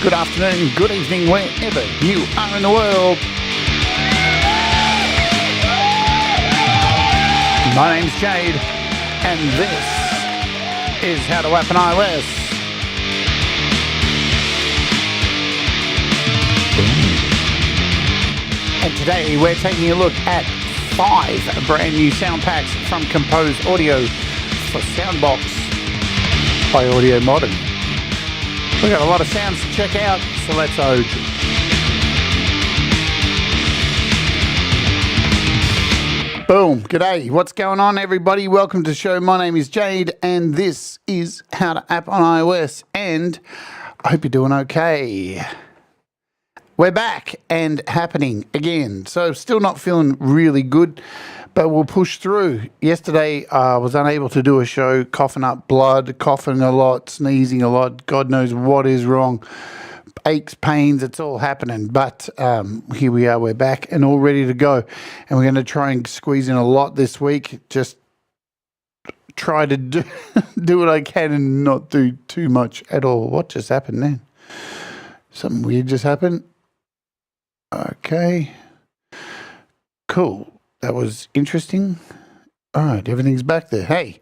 good afternoon, good evening, wherever you are in the world. My name's Jade, and this is How to App an iOS. And today we're taking a look at 5 brand new sound packs from Kompose Audio for SoundBox by Audio Modern. We've got a lot of sounds to check out, so let's OJ. Boom. G'day. What's going on, everybody? Welcome to the show. My name is Jade, and this is How to App on iOS, and I hope you're doing okay. We're back and happening again. So still not feeling really good, but we'll push through. Yesterday, I was unable to do a show, coughing up blood, coughing a lot, sneezing a lot. God knows what is wrong. Aches, pains, it's all happening. But here we are, we're back and all ready to go. And we're going to try and squeeze in a lot this week. Just try to do what I can and not do too much at all. What just happened then? Something weird just happened. Okay. Cool. That was interesting. All right, everything's back there. Hey,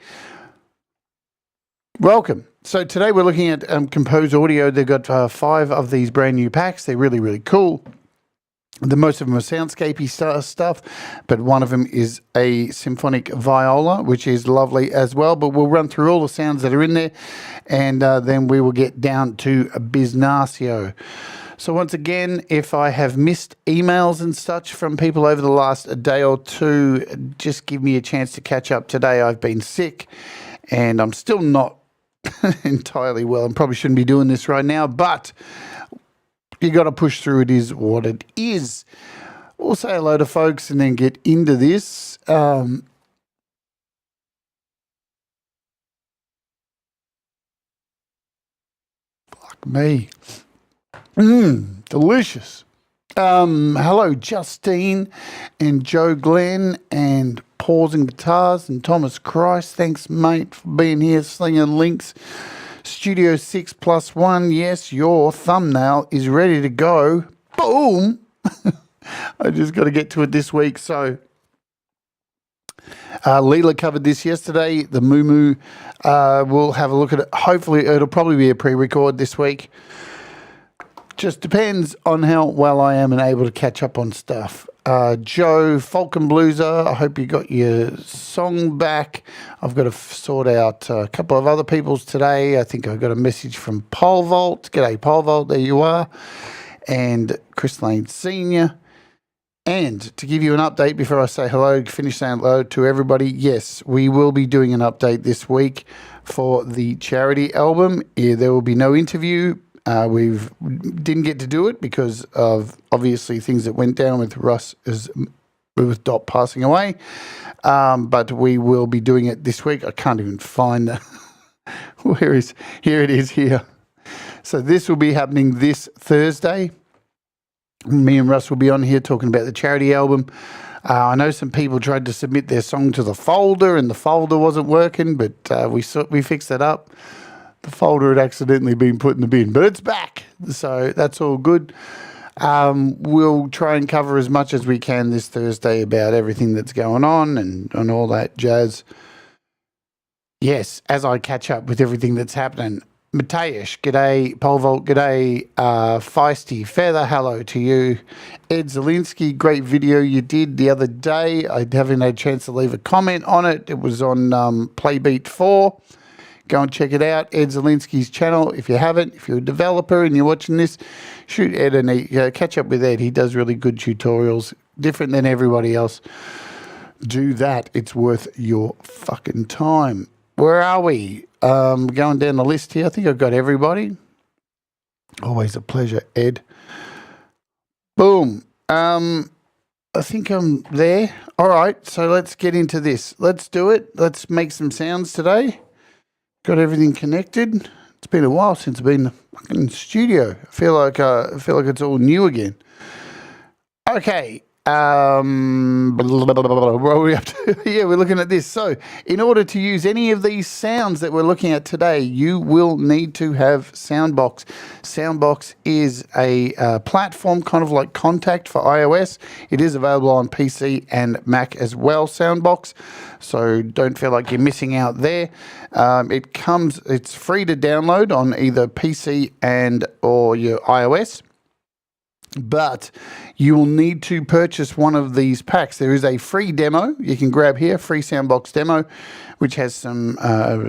welcome. So today we're looking at Kompose Audio. They've got 5 of these brand new packs. They're really, really cool. Most of them are soundscapey stuff, but one of them is a Symphonic Viola, which is lovely as well. But we'll run through all the sounds that are in there, and then we will get down to Biznasio. So once again, if I have missed emails and such from people over the last day or two, just give me a chance to catch up today. I've been sick and I'm still not entirely well. I probably shouldn't be doing this right now, but you got to push through. It is what it is. We'll say hello to folks and then get into this. Fuck me. Delicious. Hello, Justine and Joe Glenn and Pausing Guitars and Thomas Christ. Thanks, mate, for being here, slinging links. Studio 6+1. Yes, your thumbnail is ready to go. Boom. I just got to get to it this week. So Leela covered this yesterday. The Moo we'll have a look at it. Hopefully, it'll probably be a pre-record this week. Just depends on how well I am and able to catch up on stuff. Joe, Falcon Blueser, I hope you got your song back. I've got to sort out a couple of other people's today. I think I got a message from Pole Vault. G'day, Pole Vault, there you are. And Chris Lane Sr. And to give you an update before I say hello, finish saying hello to everybody, yes, we will be doing an update this week for the charity album. There will be no interview. We didn't get to do it because of obviously things that went down with Russ with Dot passing away. But we will be doing it this week. I can't even find the here it is here. So this will be happening this Thursday. Me and Russ will be on here talking about the charity album. I know some people tried to submit their song to the folder and the folder wasn't working, but we fixed that up. The folder had accidentally been put in the bin, but it's back, so that's all good. We'll try and cover as much as we can this Thursday about everything that's going on and all that jazz. Yes, as I catch up with everything that's happening. Mateusz, g'day. Pole Vault, g'day. Feisty Feather, hello to you. Ed Zielinski, great video you did the other day. I haven't had a chance to leave a comment on it. It was on Playbeat 4. Go and check it out, Ed Zielinski's channel. If you haven't, if you're a developer and you're watching this, shoot Ed and catch up with Ed. He does really good tutorials, different than everybody else. Do that. It's worth your fucking time. Where are we? Going down the list here. I think I've got everybody. Always a pleasure, Ed. Boom. I think I'm there. All right, so let's get into this. Let's do it. Let's make some sounds today. Got everything connected. It's been a while since I've been in the fucking studio. I feel like it's all new again. Okay, What are we up to? Yeah, we're looking at this. So in order to use any of these sounds that we're looking at today, you will need to have SoundBox. SoundBox is a platform kind of like Contact for iOS. It is available on PC and Mac as well, SoundBox. So don't feel like you're missing out there. It's free to download on either PC and or your iOS. But you will need to purchase one of these packs. There is a free demo you can grab here, free SoundBox demo, which has some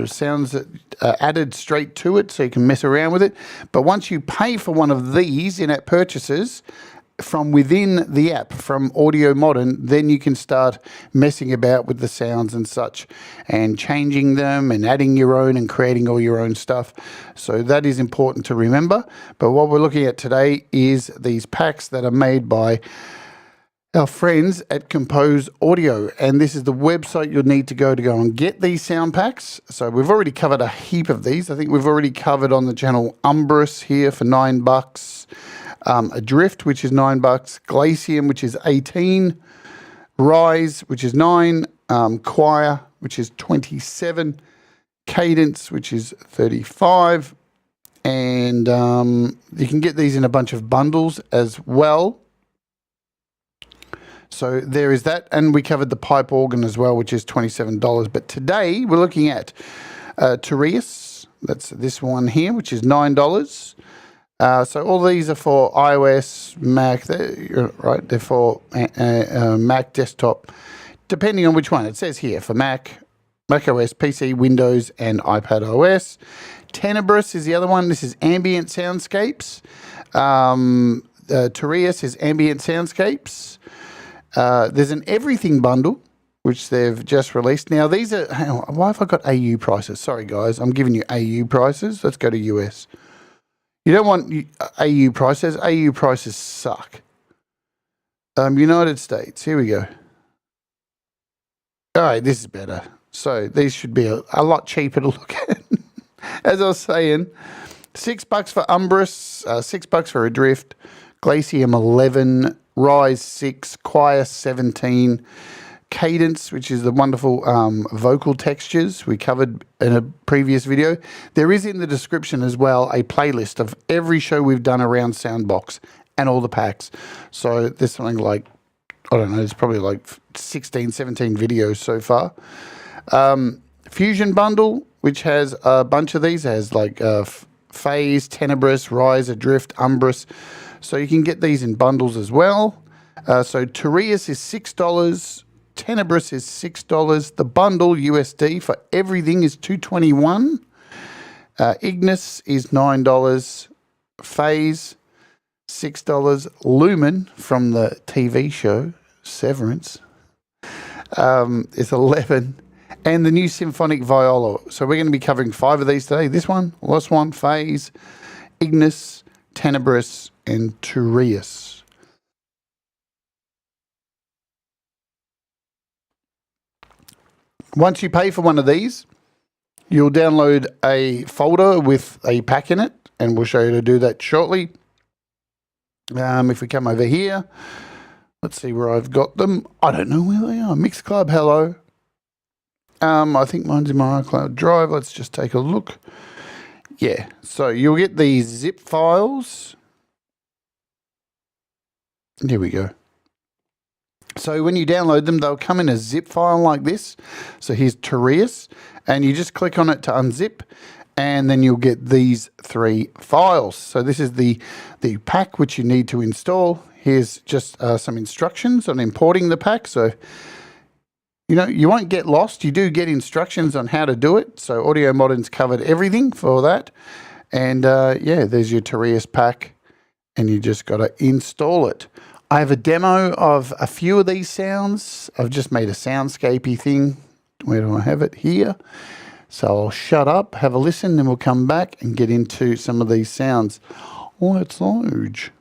sounds added straight to it so you can mess around with it. But once you pay for one of these in-app purchases from within the app, from Audio Modern, then you can start messing about with the sounds and such and changing them and adding your own and creating all your own stuff. So that is important to remember. But what we're looking at today is these packs that are made by our friends at Kompose Audio, and this is the website you'll need to go and get these sound packs. So we've already covered a heap of these. I think we've already covered on the channel Umbrus here for $9. Adrift, which is $9, Glacium, which is 18, Rise, which is 9, Choir, which is 27, Cadence, which is 35, and you can get these in a bunch of bundles as well. So there is that, and we covered the pipe organ as well, which is $27. But today we're looking at Terus. That's this one here, which is $9. So all these are for iOS, Mac, right? They're for Mac desktop, depending on which one. It says here for Mac, Mac OS, PC, Windows, and iPad OS. Tenebris is the other one. This is ambient soundscapes. Tureis is ambient soundscapes. There's an everything bundle, which they've just released. Now, these are... Hang on, why have I got AU prices? Sorry, guys. I'm giving you AU prices. Let's go to US. You don't want AU prices. AU prices suck. United States. Here we go. All right, this is better. So these should be a lot cheaper to look at. As I was saying, $6 for Umbrus, $6 for Adrift, Glacium 11, Rise 6, Choir 17, Cadence, which is the wonderful vocal textures we covered in a previous video. There is in the description as well a playlist of every show we've done around SoundBox and all the packs. So there's something like, I don't know, there's probably like 16, 17 videos so far. Fusion Bundle, which has a bunch of these, has like Phase, Tenebris, Rise, Adrift, Umbrus. So you can get these in bundles as well. So Tureis is $6. Tenebris is $6. The bundle USD for everything is $221. Ignis is $9. Phase $6. Lumen from the TV show Severance is $11. And the new Symphonic Viola. So we're going to be covering 5 of these today. This one, last one, Phase, Ignis, Tenebris, and Tureis. Once you pay for one of these, you'll download a folder with a pack in it, and we'll show you how to do that shortly. If we come over here, let's see where I've got them. I don't know where they are. Mixclub, hello. I think mine's in my iCloud Drive. Let's just take a look. Yeah, so you'll get these zip files. Here we go. So when you download them, they'll come in a zip file like this. So here's Terus, and you just click on it to unzip, and then you'll get these 3 files. So this is the pack which you need to install. Here's just some instructions on importing the pack. So, you won't get lost. You do get instructions on how to do it. So Audio Modern's covered everything for that. And yeah, there's your Tureis pack, and you just got to install it. I have a demo of a few of these sounds. I've just made a soundscapey thing. Where do I have it? Here. So I'll shut up, have a listen, then we'll come back and get into some of these sounds. Oh, it's large.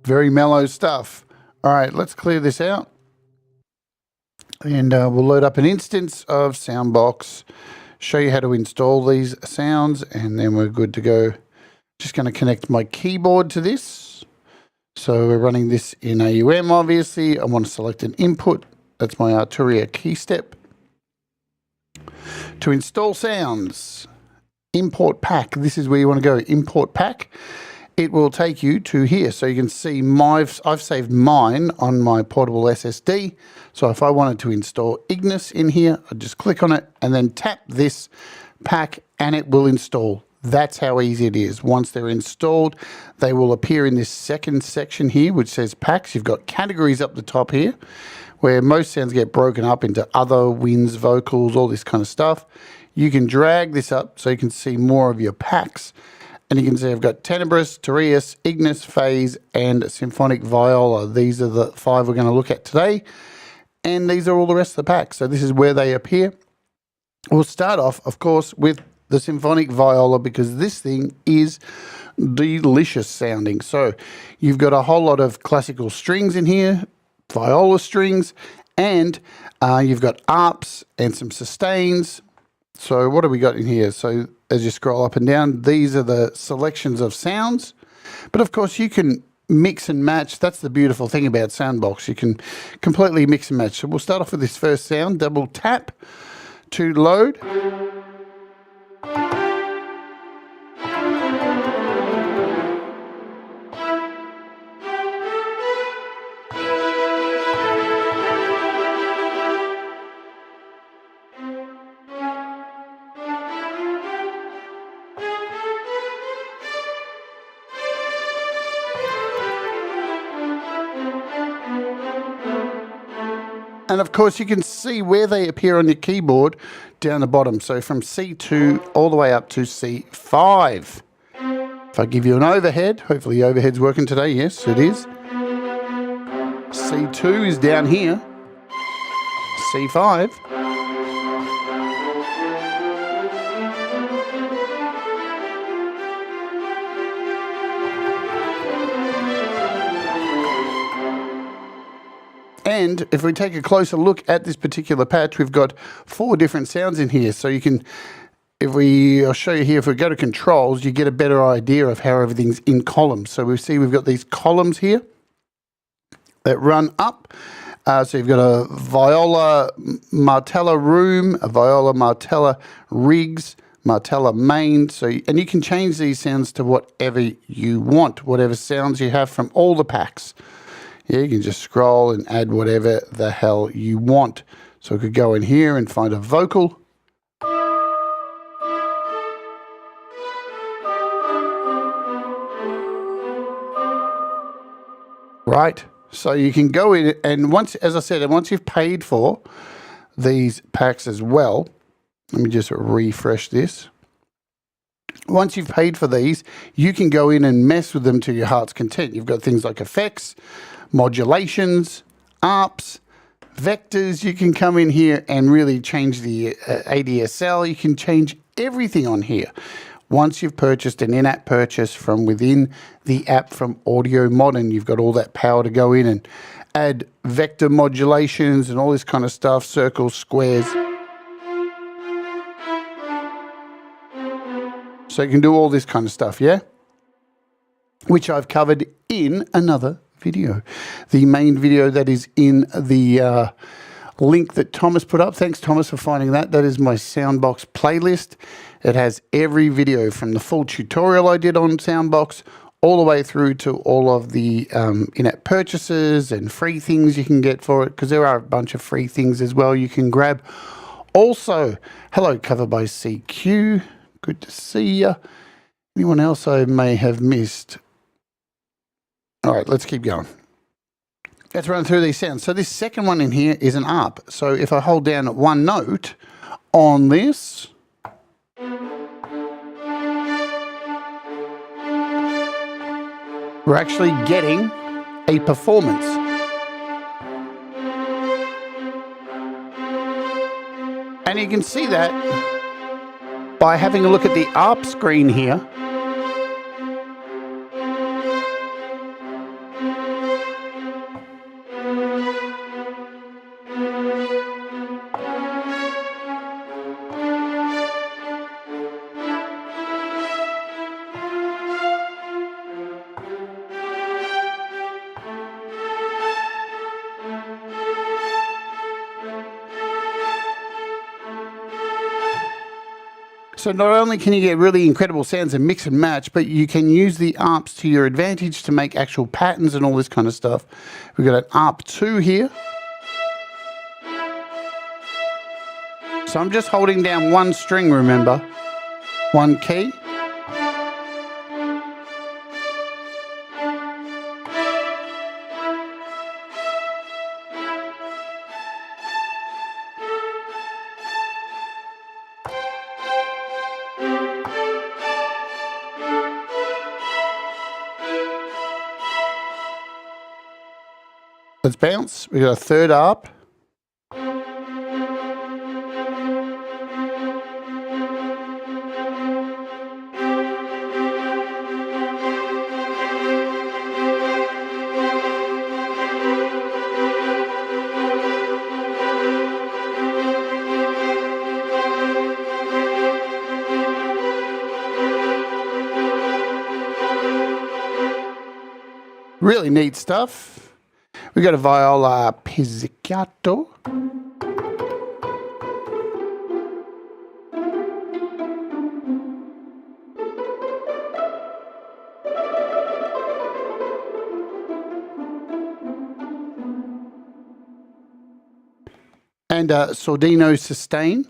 Very mellow stuff. All right, let's clear this out. And we'll load up an instance of SoundBox, show you how to install these sounds, and then we're good to go. Just going to connect my keyboard to this. So we're running this in AUM, obviously. I want to select an input. That's my Arturia key step. To install sounds, import pack. This is where you want to go, import pack. It will take you to here. So you can see I've saved mine on my portable SSD. So if I wanted to install Ignis in here, I'd just click on it and then tap this pack and it will install. That's how easy it is. Once they're installed, they will appear in this second section here, which says packs. You've got categories up the top here, where most sounds get broken up into other, winds, vocals, all this kind of stuff. You can drag this up so you can see more of your packs. And you can see I've got Tenebris, Tureis, Ignis, Phase, and Symphonic Viola. These are the 5 we're going to look at today. And these are all the rest of the packs. So this is where they appear. We'll start off, of course, with the Symphonic Viola, because this thing is delicious sounding. So you've got a whole lot of classical strings in here, viola strings, and you've got arps and some sustains. So what have we got in here? So as you scroll up and down, these are the selections of sounds. But of course you can mix and match. That's the beautiful thing about SoundBox. You can completely mix and match. So we'll start off with this first sound, double tap to load. And of course, you can see where they appear on your keyboard down the bottom. So from C2 all the way up to C5. If I give you an overhead, hopefully the overhead's working today. Yes, it is. C2 is down here. C5. And if we take a closer look at this particular patch, we've got 4 different sounds in here. So you can, I'll show you here, if we go to controls, you get a better idea of how everything's in columns. So we see we've got these columns here that run up. So you've got a viola martella room, a viola martella rigs, martella main. And you can change these sounds to whatever you want, whatever sounds you have from all the packs. Yeah, you can just scroll and add whatever the hell you want. So we could go in here and find a vocal. Right, so you can go in and once, as I said, and once you've paid for these packs as well, let me just refresh this. Once you've paid for these, you can go in and mess with them to your heart's content. You've got things like effects, modulations, arps, vectors. You can come in here and really change the ADSL. You can change everything on here. Once you've purchased an in-app purchase from within the app from Audio Modern, you've got all that power to go in and add vector modulations and all this kind of stuff, circles, squares. So you can do all this kind of stuff, yeah? Which I've covered in another video. The main video that is in the link that Thomas put up. Thanks, Thomas, for finding that. That is my SoundBox playlist. It has every video from the full tutorial I did on SoundBox all the way through to all of the in-app purchases and free things you can get for it, because there are a bunch of free things as well you can grab. Also, hello, cover by CQ. Good to see you. Anyone else I may have missed? All right, let's keep going. Let's run through these sounds. So this second one in here is an ARP. So if I hold down one note on this, we're actually getting a performance. And you can see that by having a look at the ARP screen here. So not only can you get really incredible sounds and mix and match, but you can use the ARPs to your advantage to make actual patterns and all this kind of stuff. We've got an ARP2 here. So I'm just holding down one string, remember, one key. Let's bounce. We got a third ARP. Really neat stuff. We got a viola pizzicato. And a sordino sustain.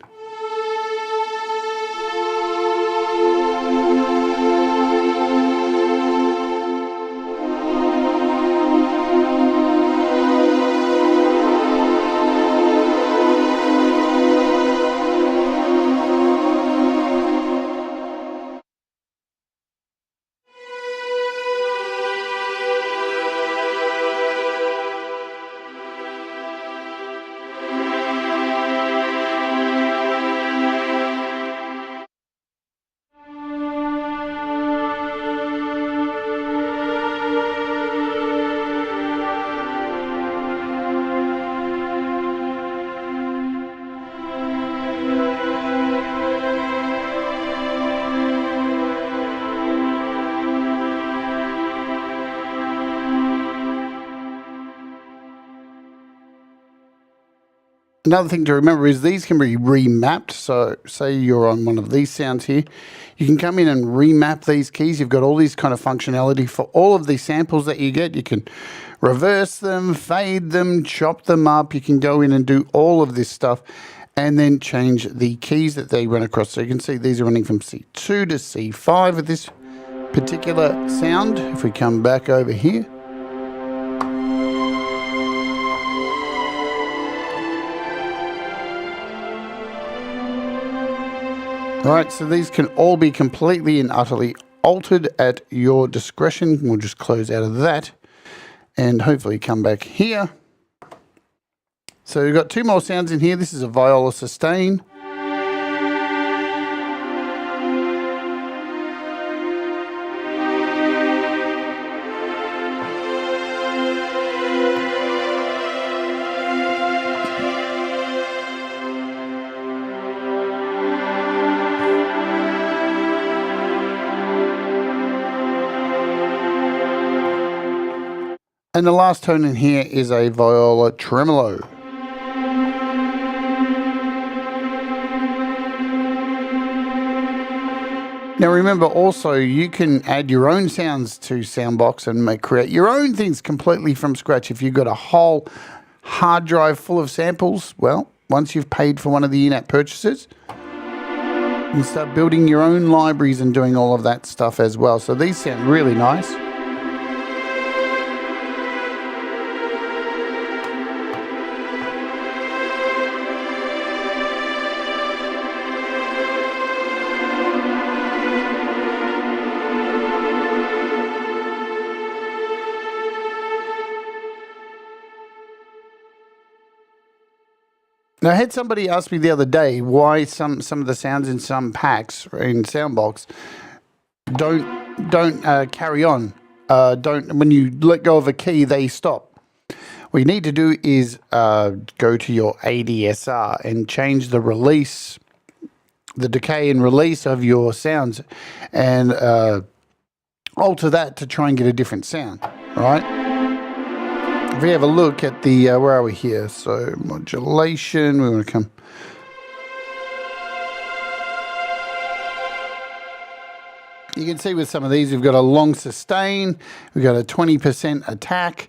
Another thing to remember is these can be remapped. So say you're on one of these sounds here. You can come in and remap these keys. You've got all these kind of functionality for all of these samples that you get. You can reverse them, fade them, chop them up. You can go in and do all of this stuff and then change the keys that they run across. So you can see these are running from C2 to C5 with this particular sound. If we come back over here. Right, so these can all be completely and utterly altered at your discretion. We'll just close out of that and hopefully come back here. So we've got two more sounds in here. This is a viola sustain. And the last tone in here is a viola tremolo. Now remember also you can add your own sounds to SoundBox and create your own things completely from scratch. If you've got a whole hard drive full of samples, well, once you've paid for one of the in-app purchases, you can start building your own libraries and doing all of that stuff as well. So these sound really nice. Now, I had somebody ask me the other day why some of the sounds in some packs in SoundBox don't carry on. When you let go of a key, they stop. What you need to do is go to your ADSR and change the release, the decay and release of your sounds, and alter that to try and get a different sound, right? If we have a look at the, where are we here? So modulation, we want to come. You can see with some of these, we've got a long sustain, we've got a 20% attack.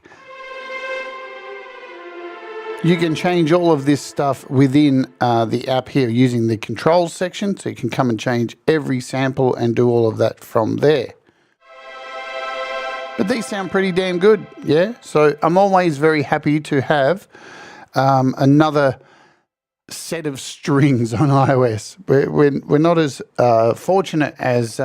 You can change all of this stuff within the app here using the controls section, so you can come and change every sample and do all of that from there. But these sound pretty damn good, yeah? So I'm always very happy to have another set of strings on iOS. We're not as fortunate as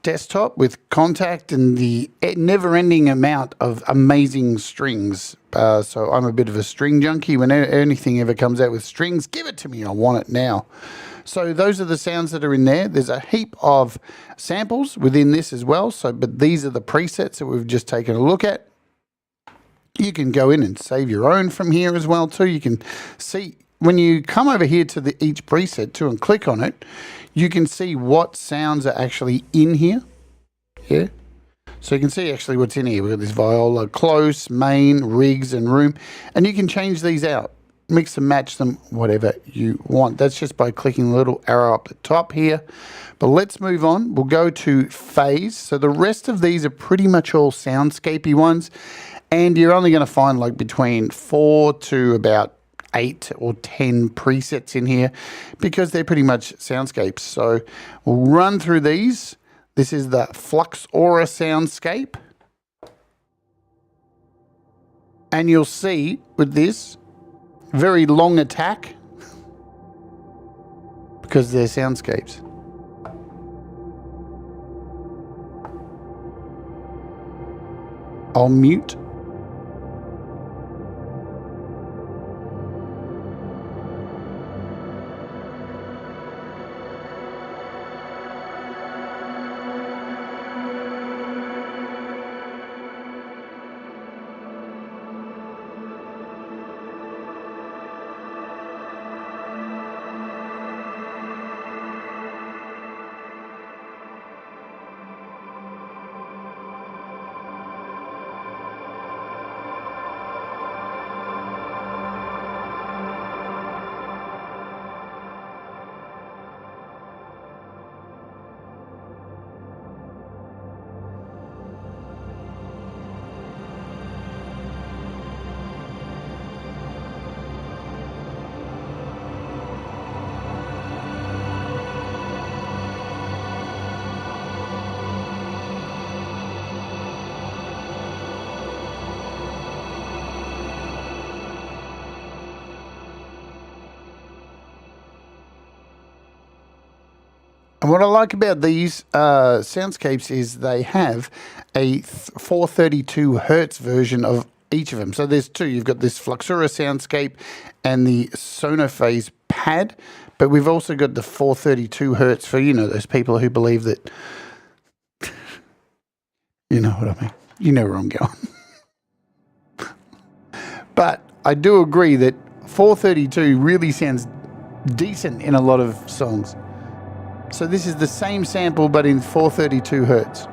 desktop with Contact and the never-ending amount of amazing strings. So I'm a bit of a string junkie. When anything ever comes out with strings, give it to me. I want it now. So those are the sounds that are in there. There's a heap of samples within this as well. But these are the presets that we've just taken a look at. You can go in and save your own from here as well too. You can see when you come over here to each preset too and click on it, you can see what sounds are actually in here. Yeah. So you can see actually what's in here. We've got this viola, close, main, rigs, and room. And you can change these out. Mix and match them, whatever you want. That's just by clicking the little arrow up the top here. But let's move on. We'll go to phase. So the rest of these are pretty much all soundscapey ones. And you're only going to find like between 4 to about 8 or 10 presets in here because they're pretty much soundscapes. So we'll run through these. This is the Flux Aura soundscape. And you'll see with this, very long attack because they're soundscapes. I'll mute. And what I like about these soundscapes is they have a 432 hertz version of each of them. So there's two. You've got this Fluxura soundscape and the Sonophase pad, but we've also got the 432 hertz for, you know, those people who believe that, you know what I mean. You know where I'm going. But I do agree that 432 really sounds decent in a lot of songs. So this is the same sample, but in 432 hertz.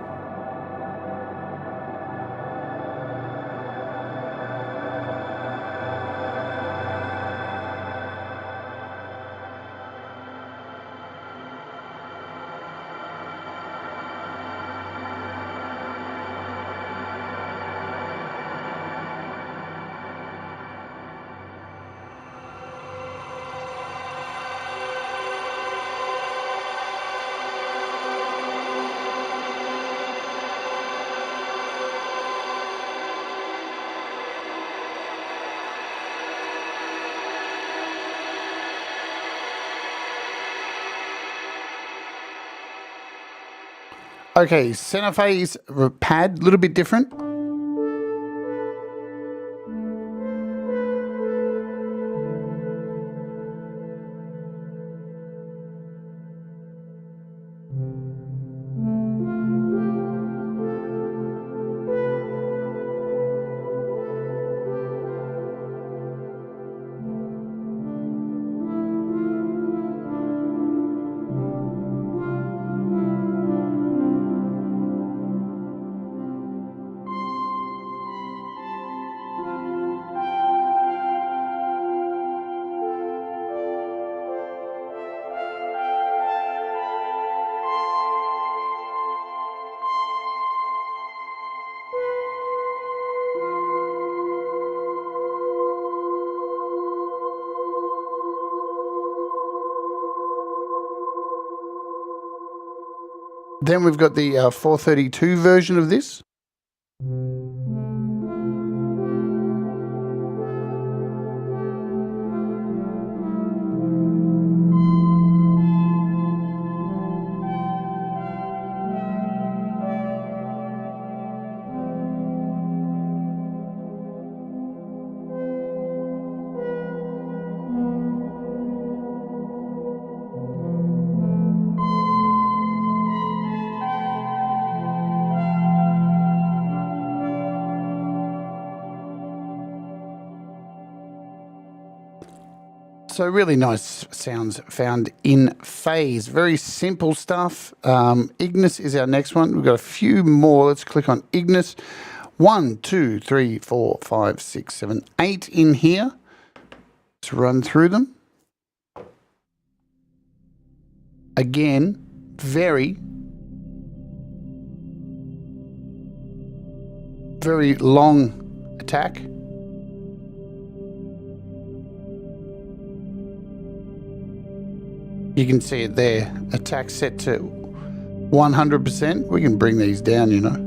Okay, Sonophase pad, a little bit different. Then we've got the 432 version of this. So really nice sounds found in phase. Very simple stuff. Ignis is our next one. We've got a few more. Let's click on Ignis. 1, 2, 3, 4, 5, 6, 7, 8 in here. Let's run through them. Again, very long attack. You can see it there. Attack set to 100%. We can bring these down, you know.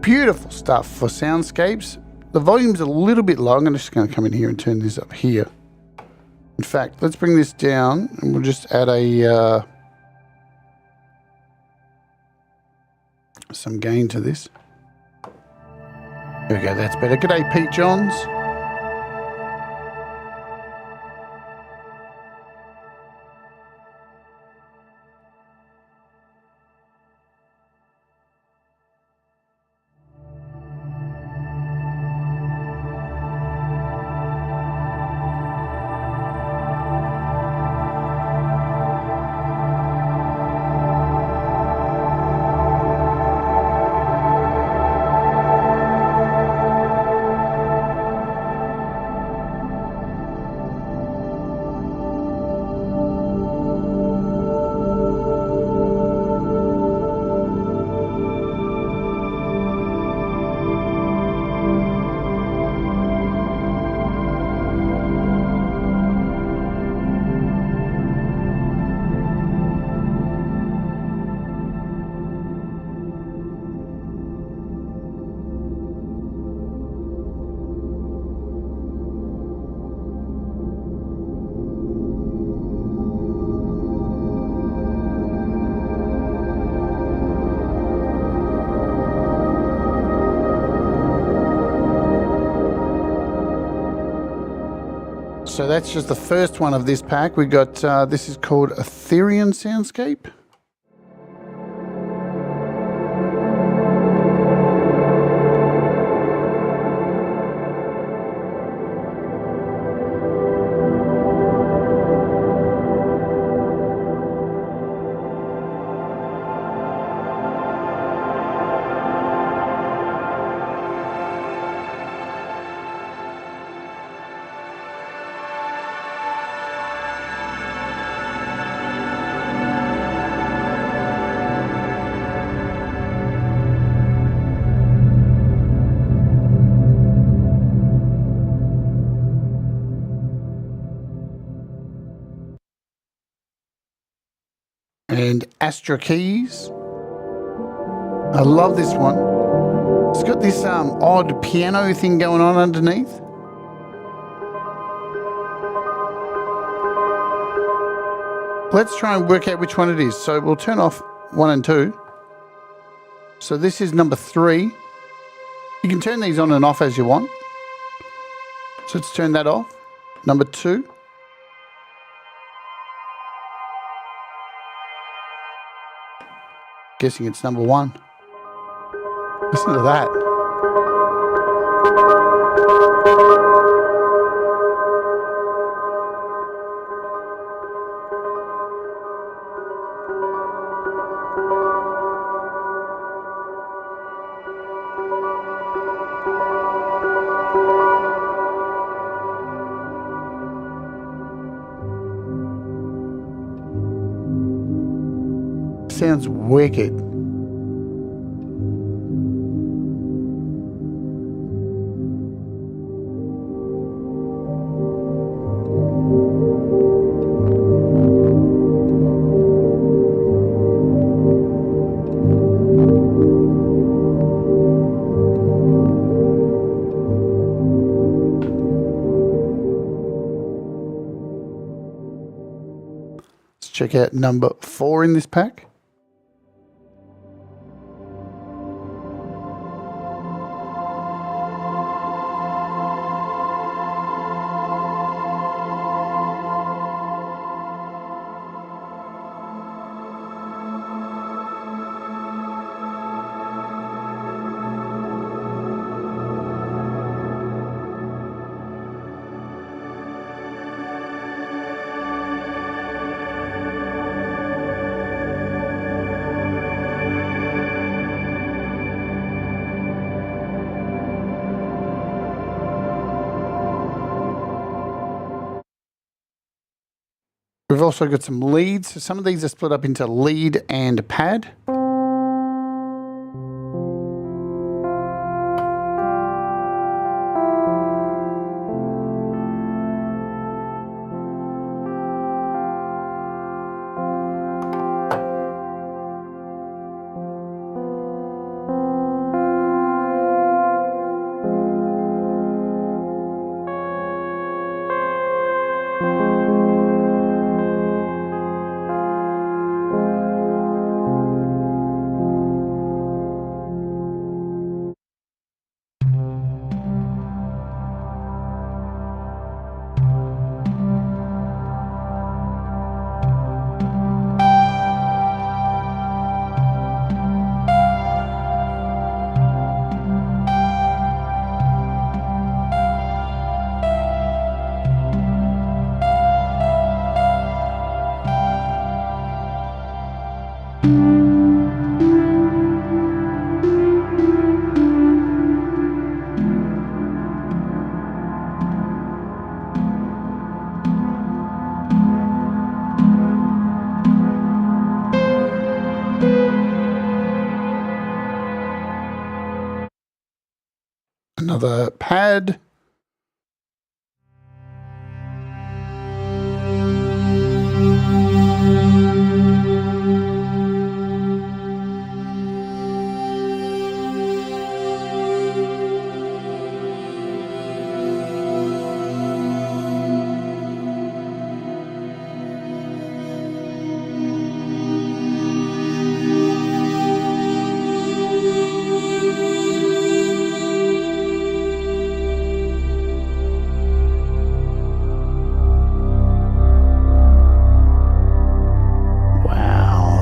Beautiful stuff for soundscapes. The volume's a little bit low. I'm just going to come in here and turn this up here. In fact, let's bring this down and we'll just add a some gain to this. There we go, that's better. G'day, Pete Johns. So that's just the first one of this pack. We got, this is called Ethereum Soundscape. And Astra Keys. I love this one. It's got this odd piano thing going on underneath. Let's try and work out which one it is. So we'll turn off 1 and 2. So this is number 3. You can turn these on and off as you want. So let's turn that off. Number 2. Guessing it's number 1. Listen to that. Sounds wicked. Let's check out number 4 in this pack. We've also got some leads. So some of these are split up into lead and pad. Another pad.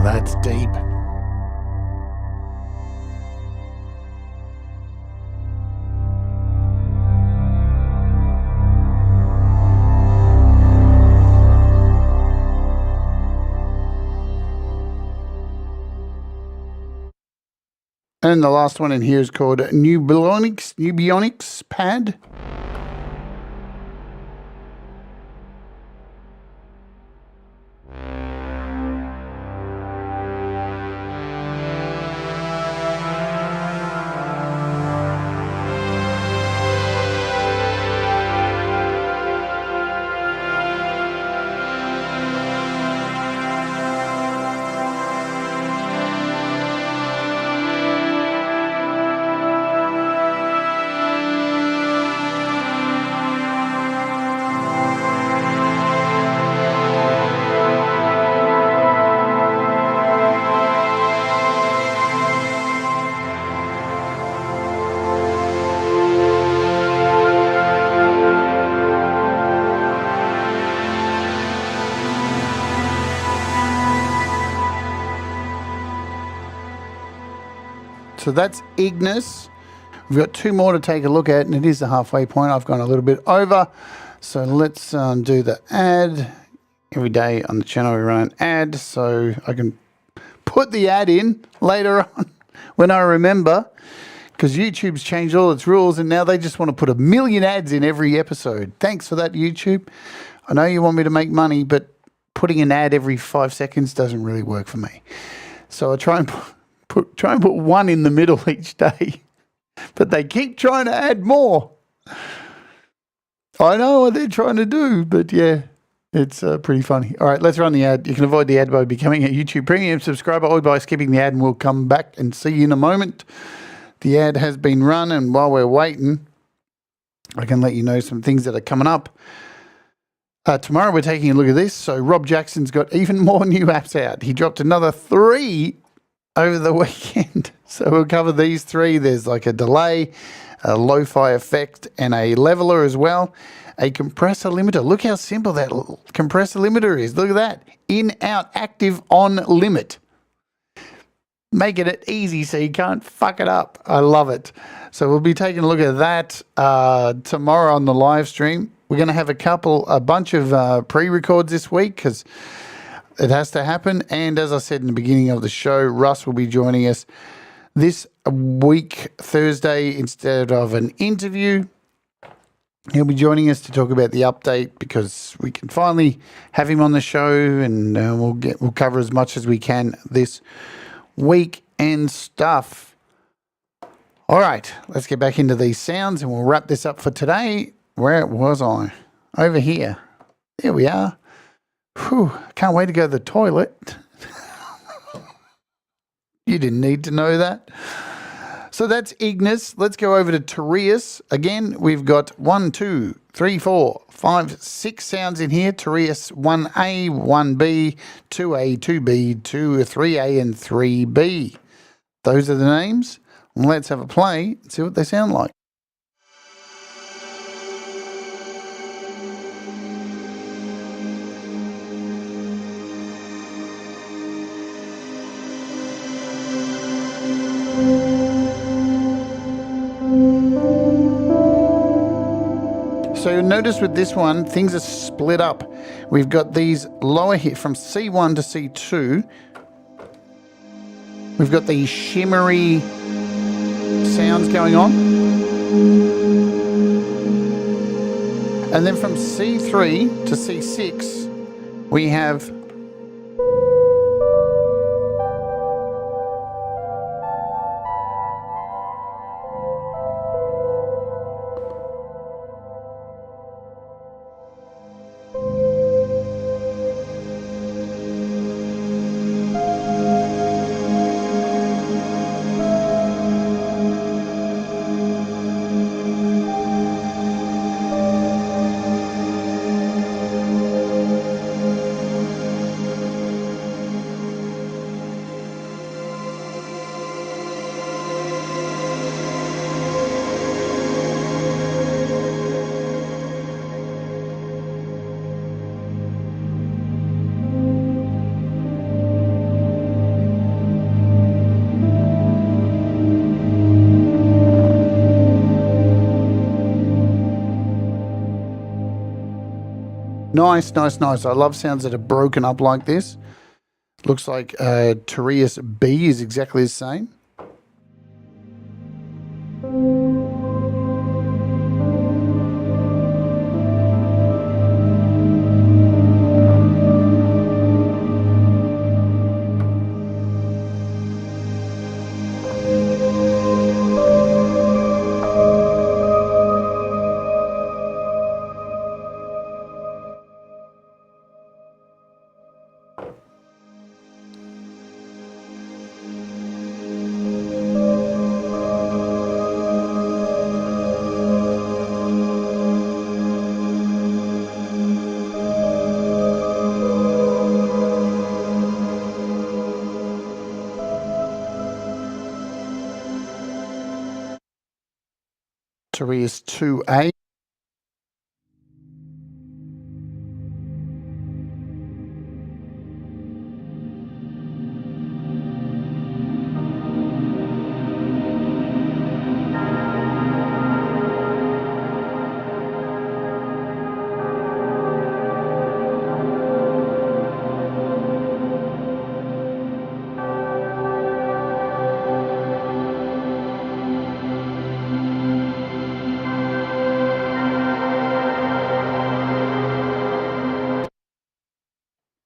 That's deep. And the last one in here is called Nubionics Pad. So that's Ignis. We've got 2 more to take a look at, and it is the halfway point. I've gone a little bit over. So let's do the ad. Every day on the channel we run an ad, so I can put the ad in later on when I remember, because YouTube's changed all its rules and now they just want to put 1 million ads in every episode. Thanks for that, YouTube. I know you want me to make money, but putting an ad every 5 seconds doesn't really work for me. So I try and put one in the middle each day, but they keep trying to add more. I know what they're trying to do, but yeah. It's pretty funny. All right, let's run the ad. You can avoid the ad by becoming a YouTube Premium subscriber or by skipping the ad, and we'll come back and see you in a moment. The ad has been run, and while we're waiting, I can let you know some things that are coming up. Tomorrow we're taking a look at this. So Rob Jackson's got even more new apps out. He dropped another 3 over the weekend. So we'll cover these 3. There's like a delay, a lo-fi effect, and a leveler as well. A compressor limiter. Look how simple that compressor limiter is. Look at that. In, out, active, on, limit. Making it easy so you can't fuck it up. I love it. So we'll be taking a look at that tomorrow on the live stream. We're going to have a bunch of pre-records this week because it has to happen. And as I said in the beginning of the show, Russ will be joining us this week, Thursday, instead of an interview. He'll be joining us to talk about the update because we can finally have him on the show, and we'll cover as much as we can this week and stuff. All right, let's get back into these sounds and we'll wrap this up for today. Where was I? Over here. There we are. Whew, can't wait to go to the toilet. You didn't need to know that. So that's Ignis. Let's go over to Terus. Again, we've got 1, 2, 3, 4, 5, 6 sounds in here. Terus 1A, 1B, 2A, 2B, 2, 3A, and 3B. Those are the names. Let's have a play and see what they sound like. So you'll notice with this one, things are split up. We've got these lower here from C1 to C2. We've got these shimmery sounds going on. And then from C3 to C6, we have nice, nice, nice. I love sounds that are broken up like this. Looks like Terus B is exactly the same. Terus 2A.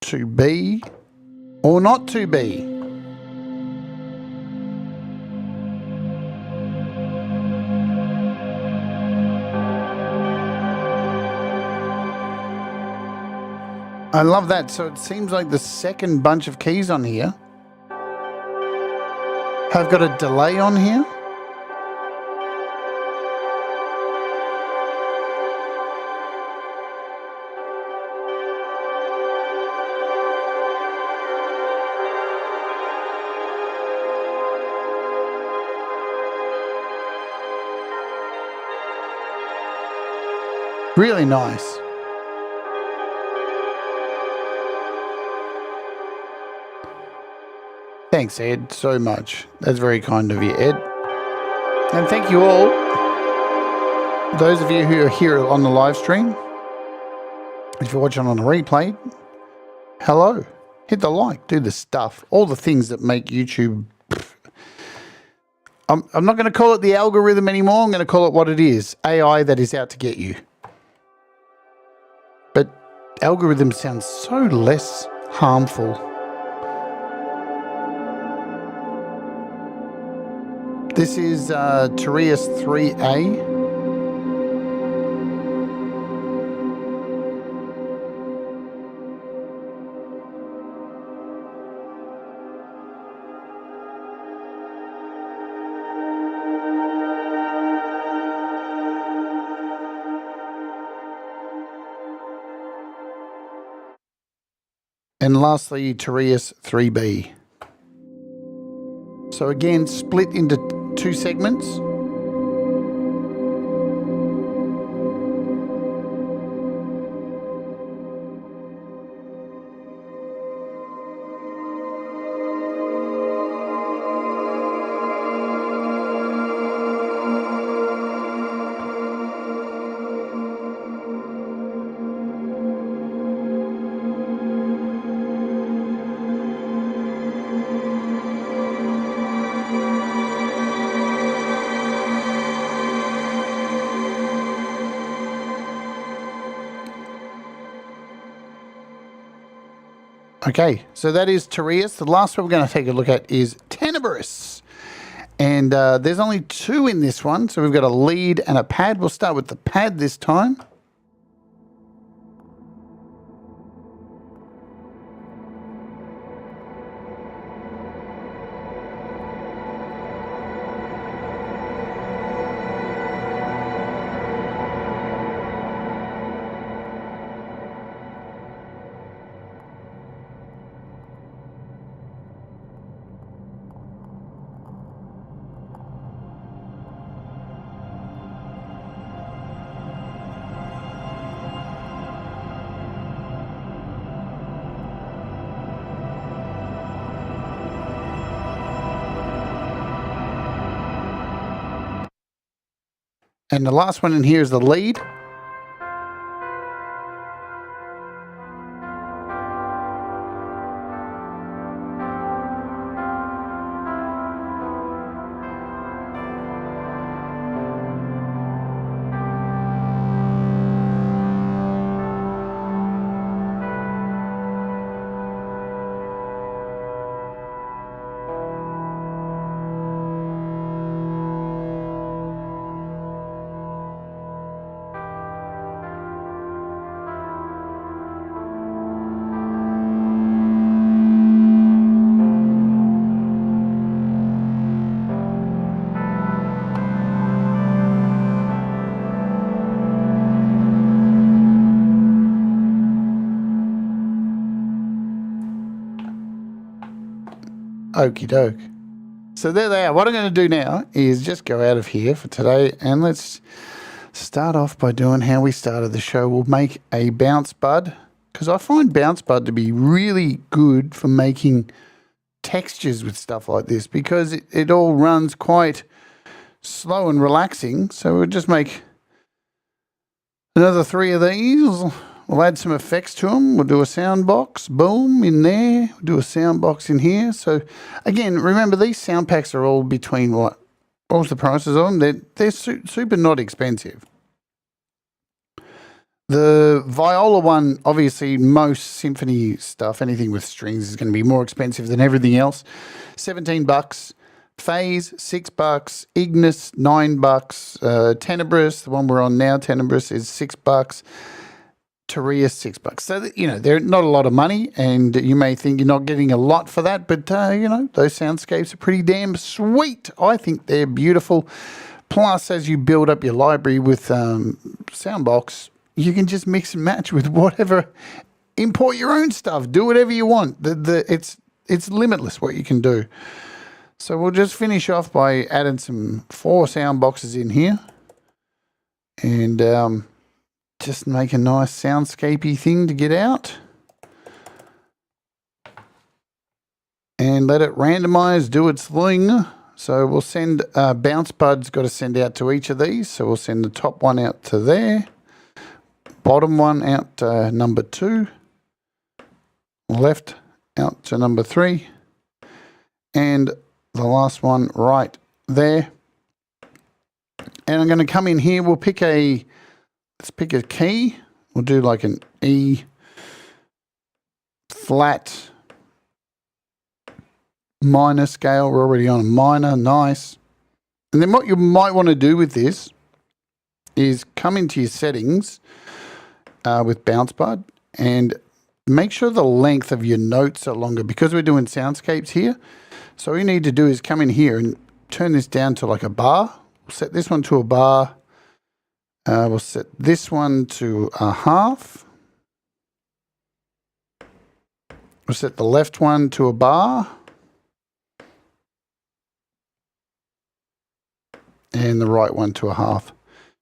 to be or not to be. I love that. So it seems like the second bunch of keys on here have got a delay on here. Really nice. Thanks, Ed, so much. That's very kind of you, Ed. And thank you all, those of you who are here on the live stream. If you're watching on a replay, hello. Hit the like, do the stuff, all the things that make YouTube. I'm not going to call it the algorithm anymore. I'm going to call it what it is. AI that is out to get you. But algorithm sounds so less harmful. This is Tereus 3A. And lastly, Tereus 3B. So again, split into two segments. Okay, so that is Tereus. The last one we're going to take a look at is Tenebris. And there's only two in this one. So we've got a lead and a pad. We'll start with the pad this time. And the last one in here is the lead. Okie doke. So there they are. What I'm going to do now is just go out of here for today, and let's start off by doing how we started the show. We'll make a BounceBud, because I find BounceBud to be really good for making textures with stuff like this, because it all runs quite slow and relaxing. So we'll just make another 3 of these. We'll add some effects to them. We'll do a SoundBox, boom, in there. We'll do a SoundBox in here. So, again, remember, these sound packs are all between what? What was the prices of them? They're super not expensive. The viola one, obviously, most symphony stuff, anything with strings, is going to be more expensive than everything else. $17. Phase, $6. Ignis, $9. Tenebris, the one we're on now, Tenebris, is $6. Tureis, $6. So, you know, they're not a lot of money, and you may think you're not getting a lot for that, but, you know, those soundscapes are pretty damn sweet. I think they're beautiful. Plus, as you build up your library with SoundBox, you can just mix and match with whatever. Import your own stuff. Do whatever you want. It's limitless what you can do. So we'll just finish off by adding some 4 sound boxes in here. And just make a nice soundscapey thing to get out. And let it randomize, do its thing. So we'll send, BounceBud's got to send out to each of these. So we'll send the top one out to there. Bottom one out to number 2. Left out to number 3. And the last one right there. And I'm going to come in here. We'll pick let's pick a key. We'll do like an E flat minor scale. We're already on a minor. Nice. And then what you might want to do with this is come into your settings with BounceBud and make sure the length of your notes are longer because we're doing soundscapes here. So all you need to do is come in here and turn this down to like a bar. We'll set this one to a bar. We'll set this one to a half. We'll set the left one to a bar. And the right one to a half.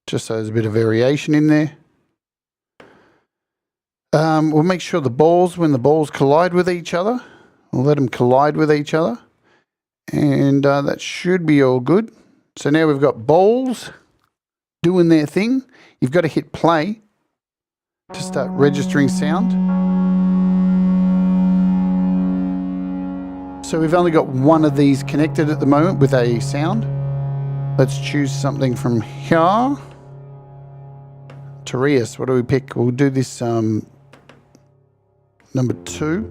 Just so there's a bit of variation in there. We'll make sure when the balls collide with each other, we'll let them collide with each other. And that should be all good. So now we've got balls doing their thing. You've got to hit play to start registering sound. So we've only got one of these connected at the moment with a sound. Let's choose something from here. Terus, what do we pick? We'll do this number 2.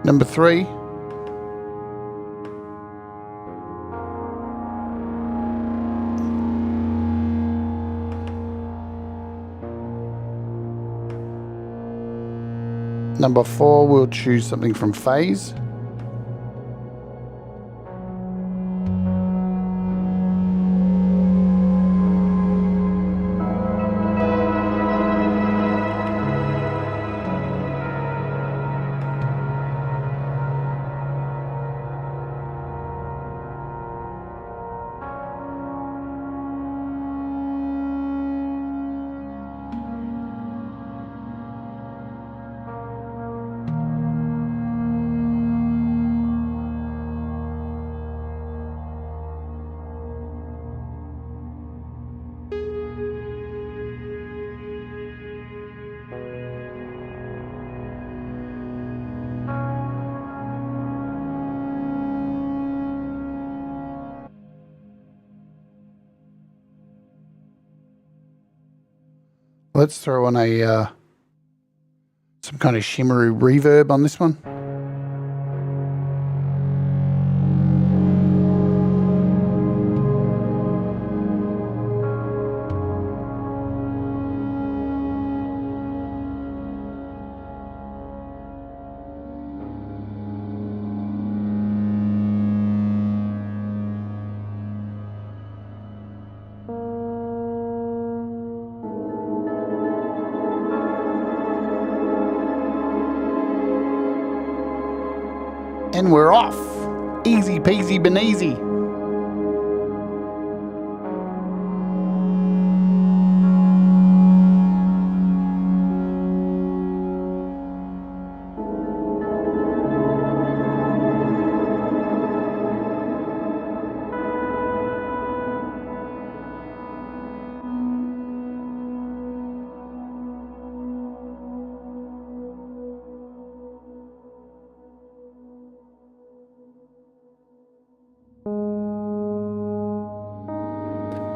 Number 3. Number 4, we'll choose something from phase. Let's throw on some kind of shimmery reverb on this one. And we're off. Easy peasy beneezy.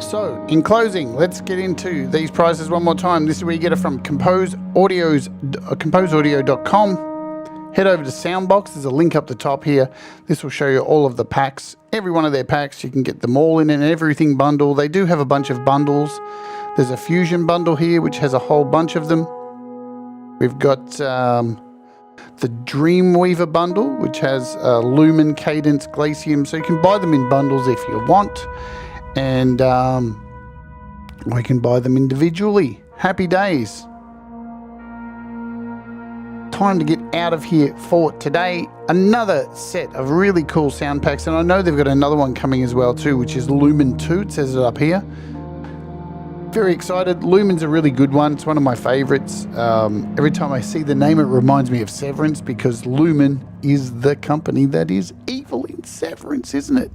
So, in closing, let's get into these prices one more time. This is where you get it from composeaudio.com. Head over to SoundBox. There's a link up the top here. This will show you all of the packs. Every one of their packs, you can get them all in an everything bundle. They do have a bunch of bundles. There's a Fusion bundle here, which has a whole bunch of them. We've got the Dreamweaver bundle, which has Lumen, Cadence, Glacium. So you can buy them in bundles if you want. And we can buy them individually. Happy days. Time to get out of here for today. Another set of really cool sound packs, and I know they've got another one coming as well too, which is Lumen 2. It says it up here. Very excited. Lumen's a really good one. It's one of my favorites. Every time I see the name, it reminds me of Severance, because Lumen is the company that is evil in Severance, isn't it?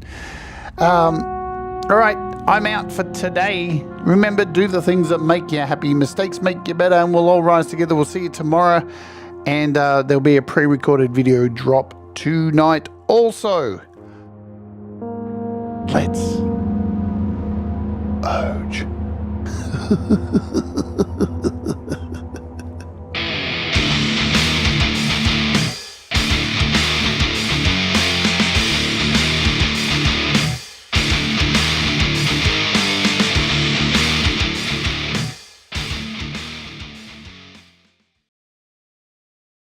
All right, I'm out for today. Remember, do the things that make you happy. Mistakes make you better, and we'll all rise together. We'll see you tomorrow, and there'll be a pre-recorded video drop tonight also. Let's Ouch.